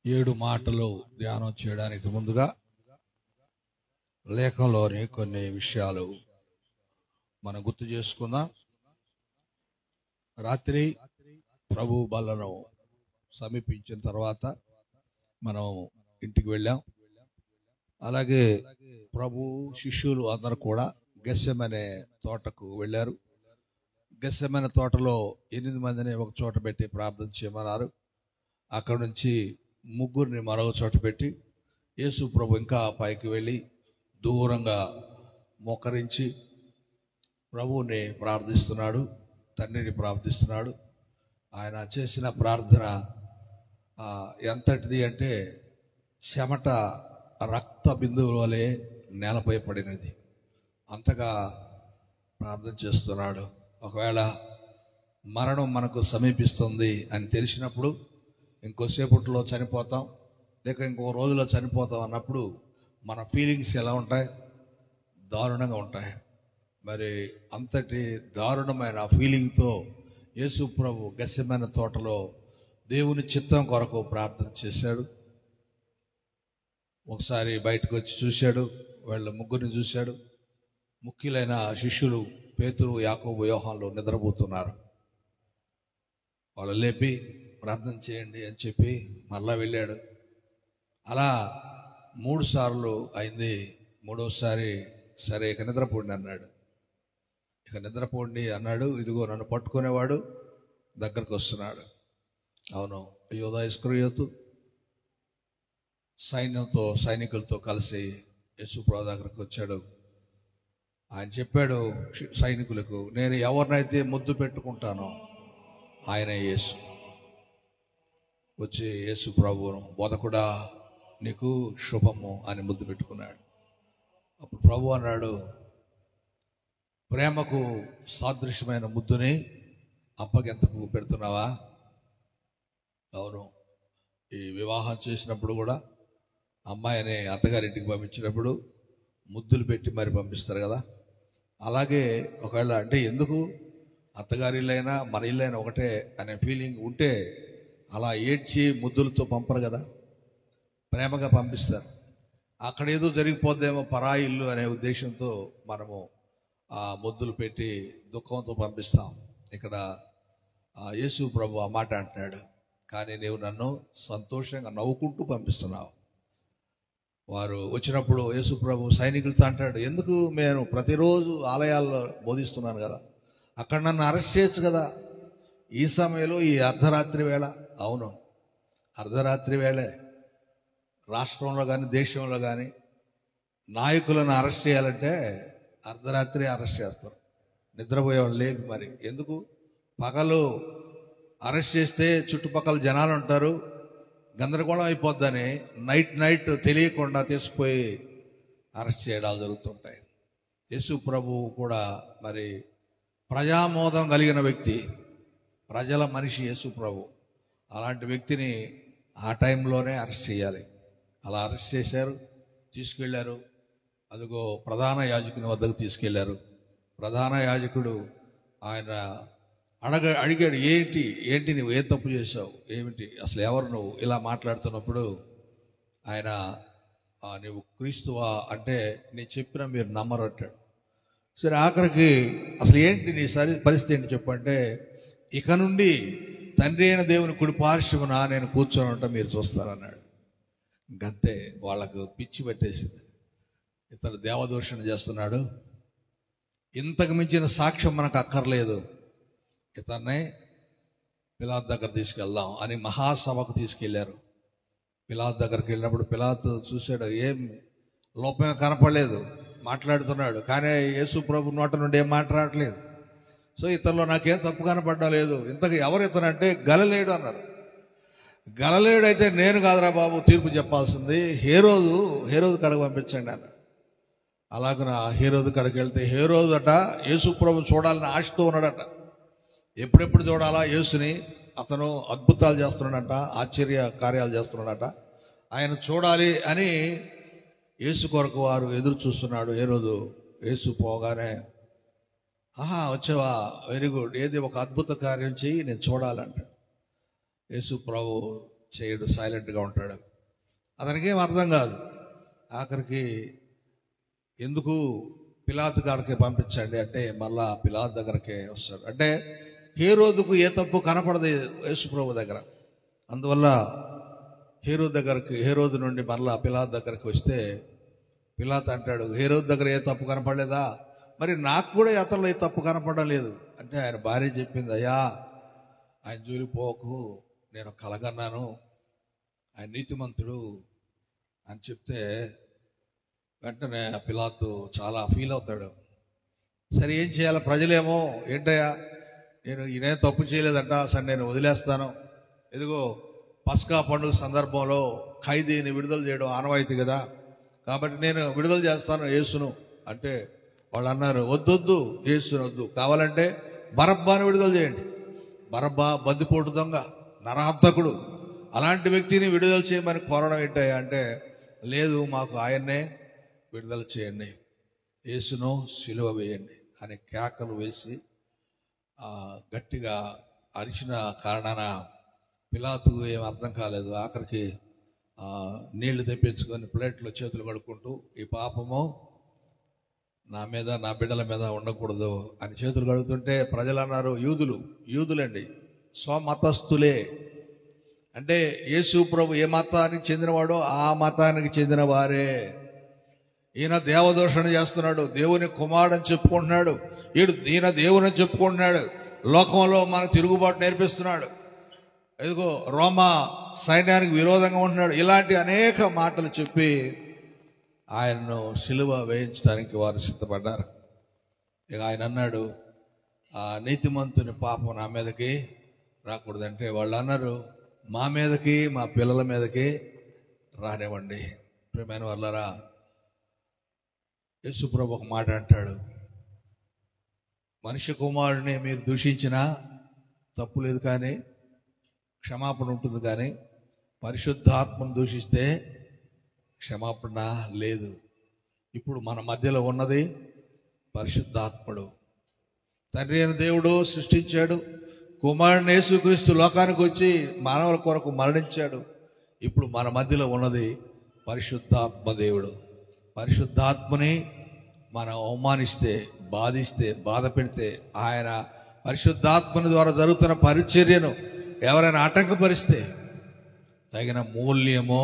7 మాటలు ధ్యానం చేయడానికి ముందుగా లేఖంలోని కొన్ని విషయాలు మనం గుర్తు చేసుకుందాం. రాత్రి ప్రభు బలను సమీపించిన తర్వాత మనం ఇంటికి వెళ్ళాం. అలాగే ప్రభు శిష్యులు అందరూ కూడా గెస్సెమనే తోటకు వెళ్ళారు. గెస్సెమనే తోటలో 8 మందిని ఒక చోట పెట్టి ప్రార్థన చేయమన్నారు. అక్కడ నుంచి 3 మరొక చోట పెట్టి యేసు ప్రభు ఇంకా పైకి వెళ్ళి దూరంగా మోకరించి ప్రభువుని ప్రార్థిస్తున్నాడు, తండ్రిని ప్రార్థిస్తున్నాడు. ఆయన చేసిన ప్రార్థన ఎంతటిది అంటే చెమట రక్త బిందువుల వలె నేలపై పడినది. అంతగా ప్రార్థన చేస్తున్నాడు. ఒకవేళ మరణం మనకు సమీపిస్తుంది అని తెలిసినప్పుడు ఇంకోసేపట్లో చనిపోతాం, లేక ఇంకో రోజులో చనిపోతాం అన్నప్పుడు మన ఫీలింగ్స్ ఎలా ఉంటాయి? దారుణంగా ఉంటాయి. మరి అంతటి దారుణమైన ఫీలింగ్తో యేసు ప్రభు గెస్సెమనే తోటలో దేవుని చిత్తం కొరకు ప్రార్థన చేశాడు. ఒకసారి బయటకు వచ్చి చూశాడు, వాళ్ళ ముగ్గురిని చూశాడు. ముఖ్యులైన శిష్యులు పేతురు, యాకోబు, యోహాన్లు నిద్రపోతున్నారు. వాళ్ళు లేపి ప్రార్థన చేయండి అని చెప్పి మళ్ళా వెళ్ళాడు. అలా 3 సార్లు అయింది. 3వసారి సరే ఇక నిద్రపోండి అన్నాడు. ఇక నిద్రపోండి అన్నాడు. ఇదిగో నన్ను పట్టుకునేవాడు దగ్గరకు వస్తున్నాడు. అవును, యోధా ఇస్కరియోతు సైనికులతో కలిసి యేసుప్రభు దగ్గరకు వచ్చాడు. ఆయన చెప్పాడు సైనికులకు, నేను ఎవరినైతే ముద్దు పెట్టుకుంటానో ఆయన యేసు. వచ్చి యేసు ప్రభువును, బోధకుడా నీకు శుభము అని ముద్దు పెట్టుకున్నాడు. అప్పుడు ప్రభు అన్నాడు, ప్రేమకు సాదృశ్యమైన ముద్దుని అప్పగింతకు పెడుతున్నావా? అవును. ఈ వివాహం చేసినప్పుడు కూడా అమ్మాయిని అత్తగారింటికి పంపించినప్పుడు ముద్దులు పెట్టి మరి పంపిస్తారు కదా. అలాగే ఒకవేళ అంటే ఎందుకు అత్తగారి ఇల్లైనా మన ఇల్లైనా ఒకటే అనే ఫీలింగ్ ఉంటే అలా ఏడ్చి ముద్దులతో పంపరు కదా, ప్రేమగా పంపిస్తారు. అక్కడ ఏదో జరిగిపోద్దేమో పరాయి ఇల్లు అనే ఉద్దేశంతో మనము ఆ ముద్దులు పెట్టి దుఃఖంతో పంపిస్తాం. ఇక్కడ యేసు ప్రభు ఆ మాట అంటున్నాడు, కానీ నీవు నన్ను సంతోషంగా నవ్వుకుంటూ పంపిస్తున్నావు. వారు వచ్చినప్పుడు యేసు ప్రభు సైనికులతో అంటాడు, ఎందుకు నేను ప్రతిరోజు ఆలయాల్లో బోధిస్తున్నాను కదా, అక్కడ నన్ను అరెస్ట్ చేయొచ్చు కదా, ఈ సమయంలో ఈ అర్ధరాత్రి వేళ. అవును, అర్ధరాత్రి వేళే రాష్ట్రంలో కానీ దేశంలో కానీ నాయకులను అరెస్ట్ చేయాలంటే అర్ధరాత్రి అరెస్ట్ చేస్తారు. నిద్రపోయేవాళ్ళు లేపి మరి. ఎందుకు? పగలు అరెస్ట్ చేస్తే చుట్టుపక్కల జనాలు ఉంటారు, గందరగోళం అయిపోద్దని నైట్ తెలియకుండా తీసుకుపోయి అరెస్ట్ చేయడాలు జరుగుతుంటాయి. యేసు ప్రభు కూడా మరి ప్రజామోదం కలిగిన వ్యక్తి, ప్రజల మనిషి యేసు ప్రభు. అలాంటి వ్యక్తిని ఆ టైంలోనే అరెస్ట్ చేయాలి. అలా అరెస్ట్ చేశారు, తీసుకెళ్లారు. అదిగో ప్రధాన యాజకుని వద్దకు తీసుకెళ్లారు. ప్రధాన యాజకుడు ఆయన అడిగాడు, ఏంటి నువ్వు ఏం తప్పు చేసావు, ఏమిటి అసలు ఎవరు నువ్వు ఇలా మాట్లాడుతున్నప్పుడు ఆయన నువ్వు క్రీస్తువా అంటే నేను చెప్పినా మీరు నమ్మరు అంటాడు. సరే ఆఖరికి అసలు ఏంటి నీ పరిస్థితి ఏంటి చెప్పంటే, ఇక నుండి తండ్రి అయిన దేవుని కుడి పార్శ్వమున నేను కూర్చొని ఉంటా, మీరు చూస్తారన్నాడు. ఇంకంతే, వాళ్ళకు పిచ్చి పెట్టేసింది. ఇతను దేవదూషణ చేస్తున్నాడు, ఇంతకు మించిన సాక్ష్యం మనకు అక్కర్లేదు, ఇతన్నే పిలాతు దగ్గర తీసుకెళ్దాం అని మహాసభకు తీసుకెళ్లారు. పిలాతు దగ్గరికి వెళ్ళినప్పుడు పిలాతు చూశాడు, ఏం లోపమే కనపడలేదు, మాట్లాడుతున్నాడు. కానీ యేసు ప్రభు నోట నుండి ఏం మాట్లాడలేదు. సో ఇతనిలో నాకేం తప్పు కనపడ్డా లేదు. ఇంతకు ఎవరు ఇతనంటే గలిలయుడు అన్నారు. గలిలయుడు అయితే నేను కాదురా బాబు తీర్పు చెప్పాల్సింది, హేరోదు కడకు పంపించండి అన్నాడు. అలాగన హేరోదు కడకి వెళ్తే హేరోదు అట యేసు ప్రభు చూడాలని ఆశతో ఉన్నాడట. ఎప్పుడెప్పుడు చూడాలా యేసుని, అతను అద్భుతాలు చేస్తున్నాడట, ఆశ్చర్య కార్యాలు చేస్తున్నాడట, ఆయన చూడాలి అని యేసు కొరకు వారు ఎదురు చూస్తున్నాడు. హేరోదు యేసు పోగానే, వచ్చావా, వెరీ గుడ్, ఏది ఒక అద్భుత కార్యం చెయ్యి, నేను చూడాలంట. యేసు ప్రభు చేయడు, సైలెంట్గా ఉంటాడు. అతనికి ఏం అర్థం కాదు. ఆఖరికి ఎందుకు పిలాతు గారికి పంపించండి అంటే మళ్ళా పిలాతు దగ్గరకే వస్తాడు. అంటే హేరోదుకు ఏ తప్పు కనపడదు యేసుప్రభు దగ్గర. అందువల్ల హేరోదు నుండి మళ్ళా పిలాతు దగ్గరికి వస్తే పిలాతు అంటాడు, హేరోదు దగ్గర ఏ తప్పు కనపడలేదా, మరి నాకు కూడా అతనిలో ఏ తప్పు కనపడడం లేదు అంటే ఆయన భార్య చెప్పింది, అయ్యా ఆయన జోలికి పోకు, నేను కలగన్నాను, ఆయన నీతిమంతుడు అని చెప్తే వెంటనే పిలాతు చాలా ఫీల్ అవుతాడు. సరే ఏం చేయాలి, ప్రజలేమో ఏంటయ్యా ఈయన తప్పు చేయలేదంట, సరే నేను వదిలేస్తాను, ఇదిగో పస్కా పండుగ సందర్భంలో ఖైదీని విడుదల చేయడం ఆనవాయితీ కదా, కాబట్టి నేను విడుదల చేస్తాను యేసును అంటే వాళ్ళు అన్నారు, వద్దొద్దు యేసును వద్దు, కావాలంటే బరబ్బాను విడుదల చేయండి. బరబ్బా బందిపోటు దొంగ, నరహంతకుడు, అలాంటి వ్యక్తిని విడుదల చేయమని కోరడం ఏంటయ్యా అంటే లేదు, మాకు ఆయన్నే విడుదల చేయండి, యేసును సిలువ వేయండి అని కేకలు వేసి గట్టిగా అరిచిన కారణాన పిలాతుకు ఏం అర్థం కాలేదు. ఆఖరికి నీళ్లు తెప్పించుకొని ప్లేట్లో చేతులు కడుక్కుంటూ ఈ పాపము నా మీద నా బిడ్డల మీద ఉండకూడదు అని చేతులు కడుగుతుంటే ప్రజలు అన్నారు, యూదులండి, స్వమతస్థులే, అంటే యేసు ప్రభు ఏ మతానికి చెందినవాడో ఆ మతానికి చెందిన వారే, ఈయన దేవదూషణ చేస్తున్నాడు, దేవుని కుమారుడని చెప్పుకుంటున్నాడు, ఈయన దేవుని చెప్పుకుంటున్నాడు, లోకంలో మన తిరుగుబాటు నేర్పిస్తున్నాడు, ఇదిగో రోమా సైన్యానికి విరోధంగా ఉంటున్నాడు, ఇలాంటి అనేక మాటలు చెప్పి ఆయనను సిలువ వేయించడానికి వారు సిద్ధపడ్డారు. ఇక ఆయన అన్నాడు, ఆ నీతిమంతుని పాపం నా మీదకి రాకూడదంటే వాళ్ళు అన్నారు, మా మీదకి మా పిల్లల మీదకి రానివ్వండి. ప్రియమైన వాళ్ళరా, యేసుప్రభు ఒక మాట అంటాడు, మనిషి కుమారుడిని మీరు దూషించినా తప్పు లేదు, కానీ క్షమాపణ ఉంటుంది, కానీ పరిశుద్ధాత్మను దూషిస్తే క్షమాపణ లేదు. ఇప్పుడు మన మధ్యలో ఉన్నది పరిశుద్ధాత్ముడు. తండ్రి అయిన దేవుడు సృష్టించాడు, కుమారుని యేసుక్రీస్తు లోకానికి వచ్చి మానవుల కొరకు మరణించాడు. ఇప్పుడు మన మధ్యలో ఉన్నది పరిశుద్ధాత్మ దేవుడు. పరిశుద్ధాత్మని మనం అవమానిస్తే, బాధిస్తే, బాధ పెడితే, ఆయన పరిశుద్ధాత్మని ద్వారా జరుగుతున్న పరిచర్యను ఎవరైనా ఆటంకపరిస్తే తగిన మూల్యమో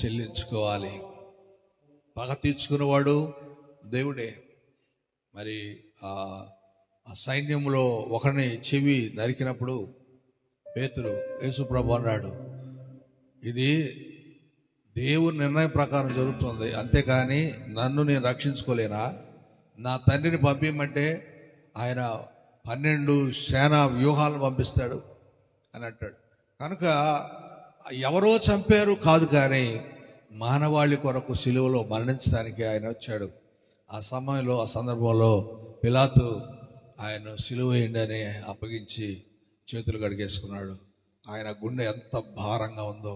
చెల్లించుకోవాలి. పగ తీర్చుకునేవాడు దేవుడే. మరి ఆ సైన్యంలో ఒకరిని చెవి నరికినప్పుడు పేతురు యేసుప్రభు అన్నాడు, ఇది దేవుని నిర్ణయం ప్రకారం జరుగుతుంది, అంతేకాని నన్ను నేను రక్షించుకోలేనా, నా తండ్రిని పంపించమంటే ఆయన 12 సేనా వ్యూహాలను పంపిస్తాడు అని అంటాడు. కనుక ఎవరో చంపారు కాదు, కానీ మానవాళి కొరకు సిలువలో మరణించడానికి ఆయన వచ్చాడు. ఆ సమయంలో, ఆ సందర్భంలో పిలాతు ఆయన సిలువ వేయండి అని అప్పగించి చేతులు కడిగేసుకున్నాడు. ఆయన గుండె ఎంత భారంగా ఉందో,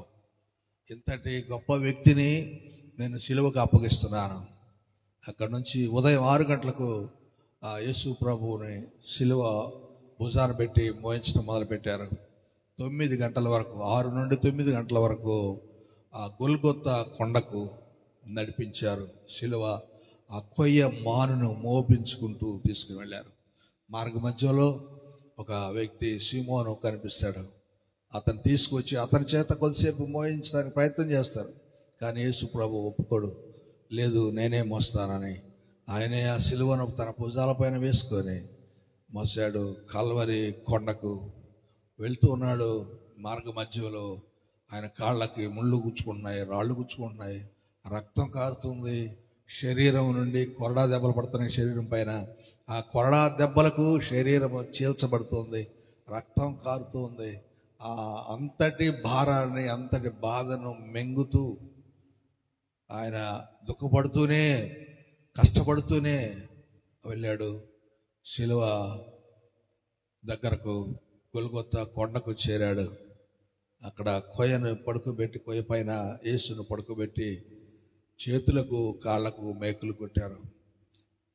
ఇంతటి గొప్ప వ్యక్తిని నేను సిలువకు అప్పగిస్తున్నాను. అక్కడ నుంచి ఉదయం 6 గంటలకు యేసు ప్రభువుని సిలువ భుజాన పెట్టి మోయించడం మొదలుపెట్టారు. 9 గంటల వరకు, 6 నుండి 9 గంటల వరకు ఆ గొల్గొతా కొండకు నడిపించారు. సిలువ ఆ కొయ్య మానును మోపించుకుంటూ తీసుకుని వెళ్ళారు. మార్గ మధ్యలో ఒక వ్యక్తి సీమోను కనిపిస్తాడు. అతను తీసుకొచ్చి అతని చేత కొద్దిసేపు మోయించడానికి ప్రయత్నం చేస్తారు, కానీ యేసు ప్రభు ఒప్పుకోడు. లేదు, నేనే మోస్తానని ఆయనే ఆ సిలువను తన భుజాలపైన వేసుకొని మోసాడు. కల్వరి కొండకు వెళ్తూ ఉన్నాడు. మార్గ మధ్యలో ఆయన కాళ్ళకి ముళ్ళు గుచ్చుకుంటున్నాయి, రాళ్ళు గుచ్చుకుంటున్నాయి, రక్తం కారుతుంది. శరీరం నుండి కొరడా దెబ్బలు పడుతున్నాయి శరీరం పైన. ఆ కొరడా దెబ్బలకు శరీరం చీల్చబడుతుంది, రక్తం కారుతుంది. ఆ అంతటి భారాన్ని, అంతటి బాధను మెంగుతూ ఆయన దుఃఖపడుతూనే, కష్టపడుతూనే వెళ్ళాడు. సిలువ దగ్గరకు గొల్గొతా కొండకు చేరాడు. అక్కడ కొయ్యను పడుకోబెట్టి, కొయ్య పైన యేసును పడుకోబెట్టి చేతులకు కాళ్ళకు మేకులు కొట్టారు.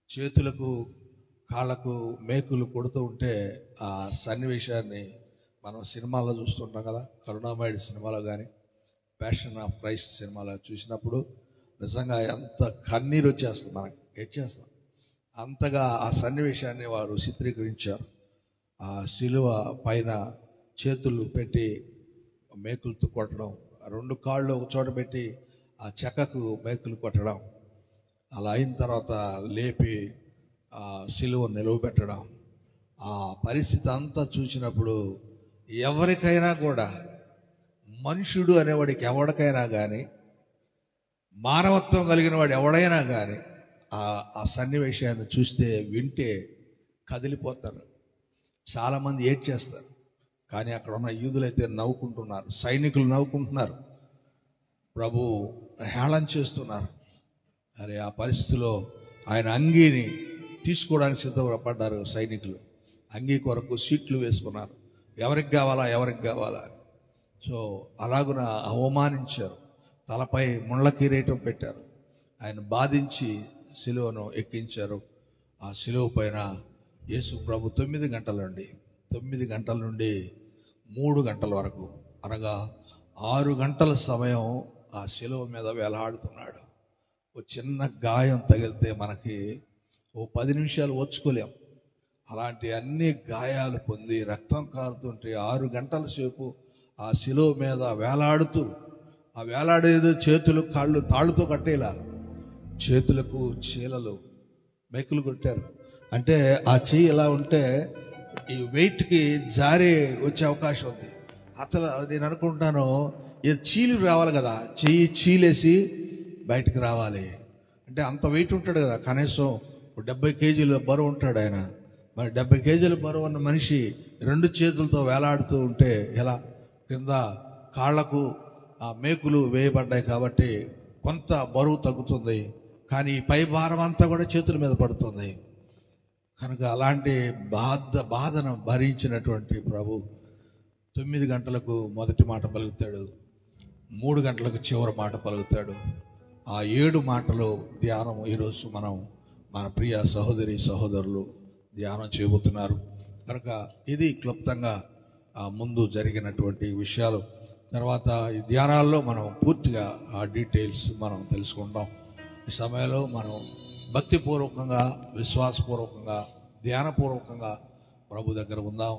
చేతులకు కాళ్ళకు మేకులు కొడుతూ ఉంటే ఆ సన్నివేశాన్ని మనం సినిమాలో చూస్తుంటాం కదా, కరుణామయుడు సినిమాలో కానీ ప్యాషన్ ఆఫ్ క్రైస్ట్ సినిమాలో చూసినప్పుడు నిజంగా ఎంత కన్నీరు వచ్చేస్తుంది, మనకి ఏడ్చేస్తాం. అంతగా ఆ సన్నివేశాన్ని వారు చిత్రీకరించారు. ఆ శిలువ పైన చేతులు పెట్టి మేకులతో కొట్టడం, రెండు కాళ్ళు ఒక చోట పెట్టి ఆ చెక్కకు మేకులు కొట్టడం, అలా అయిన తర్వాత లేపి ఆ శిలువ నిలువబెట్టడం, ఆ పరిస్థితి అంతా చూసినప్పుడు ఎవరికైనా కూడా, మనుషుడు అనేవాడికి ఎవరికైనా కానీ, మానవత్వం కలిగిన వాడు ఎవడైనా కానీ ఆ సన్నివేశాన్ని చూస్తే వింటే కదిలిపోతారు. చాలామంది ఏడ్చేస్తారు. కానీ అక్కడ ఉన్న యూదులైతే నవ్వుకుంటున్నారు, సైనికులు నవ్వుకుంటున్నారు, ప్రభు హేళన చేస్తున్నారు. అరే ఆ పరిస్థితిలో ఆయన అంగీని తీసుకోవడానికి సిద్ధపడ్డారు సైనికులు. అంగీ కొరకు సీట్లు వేసుకున్నారు, ఎవరికి కావాలా. సో అలాగున అవమానించారు, తలపై ముళ్ళ కిరీటం పెట్టారు, ఆయన బాధించి శిలువను ఎక్కించారు. ఆ శిలువ పైన యేసు ప్రభు 9 గంటల నుండి 3 గంటల వరకు, అనగా 6 గంటల సమయం ఆ శిలువ మీద వేలాడుతున్నాడు. ఓ చిన్న గాయం తగిలితే మనకి ఓ 10 నిమిషాలు ఓర్చుకోలేం. అలాంటి అన్ని గాయాలు పొంది రక్తం కారుతుంటే 6 గంటల సేపు ఆ శిలువ మీద వేలాడుతూ, ఆ వేలాడేదో చేతులు కాళ్ళు తాళ్ళుతో కట్టేలా, చేతులకు చీలలు మేకులు కొట్టారు. అంటే ఆ చెయ్యి ఎలా ఉంటే ఈ వెయిట్కి జారే వచ్చే అవకాశం ఉంది. అసలు నేను అనుకుంటాను, ఇది చీలి రావాలి కదా, చెయ్యి చీలేసి బయటికి రావాలి అంటే అంత వెయిట్ ఉంటాడు కదా, కనీసం 70 కేజీల బరువు ఉంటాడు ఆయన. మరి 70 కేజీల బరువు ఉన్న మనిషి 2 చేతులతో వేలాడుతూ ఉంటే ఎలా? కింద కాళ్లకు ఆ మేకులు వేయబడ్డాయి కాబట్టి కొంత బరువు తగ్గుతుంది, కానీ పై భారం అంతా కూడా చేతుల మీద పడుతుంది. కనుక అలాంటి బాధను భరించినటువంటి ప్రభు 9 గంటలకు మొదటి మాట పలుకుతాడు, 3 గంటలకు చివరి మాట పలుకుతాడు. ఆ 7 మాటలు ధ్యానం ఈరోజు మన ప్రియ సహోదరి సహోదరులు ధ్యానం చేయబోతున్నారు. కనుక ఇది క్లుప్తంగా ముందు జరిగినటువంటి విషయాలు. తర్వాత ఈ ధ్యానాల్లో మనం పూర్తిగా ఆ డీటెయిల్స్ మనం తెలుసుకుంటాం. ఈ సమయంలో మనం భక్తిపూర్వకంగా, విశ్వాసపూర్వకంగా, ధ్యానపూర్వకంగా ప్రభు దగ్గర ఉందాం.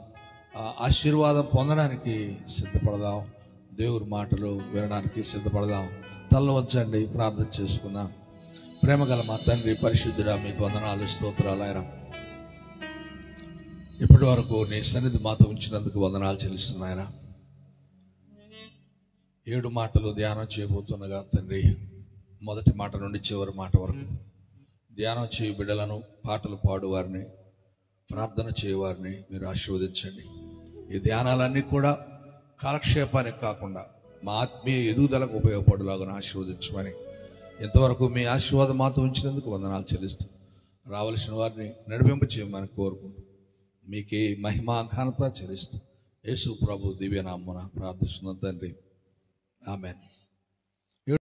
ఆశీర్వాదం పొందడానికి సిద్ధపడదాం, దేవుడి మాటలు వినడానికి సిద్ధపడదాం. తల వంచండి, ప్రార్థన చేసుకుందాం. ప్రేమగల మా తండ్రి పరిశుద్ధుడా, మీకు వందనాలు, స్తోత్రాలు. ఆయన ఇప్పటి వరకు నీ సన్నిధి మాతో ఉంచినందుకు వందనాలు చెల్లిస్తున్నాయన. 7 మాటలు ధ్యానం చేయబోతుండగా తండ్రి, మొదటి మాట నుండి చివరి మాట వరకు ధ్యానం చేయ బిడ్డలను, పాటలు పాడువారిని, ప్రార్థన చేయవారిని మీరు ఆశీర్వదించండి. ఈ ధ్యానాలన్నీ కూడా కాలక్షేపానికి కాకుండా మా ఆత్మీయ ఎదుగుదలకు ఉపయోగపడేలాగా ఆశీర్వదించమని, ఇంతవరకు మీ ఆశీర్వాదం మాతో ఉంచినందుకు వందనాలు చెల్లిస్తూ రావలసిన వారిని నడిపింపు చేయమని కోరుకుంటూ మీకే మహిమా ఘనత చెల్లిస్తూ యేసు ప్రభు దివ్యనామమున ప్రార్థిస్తున్నాం తండ్రి, ఆమేన్.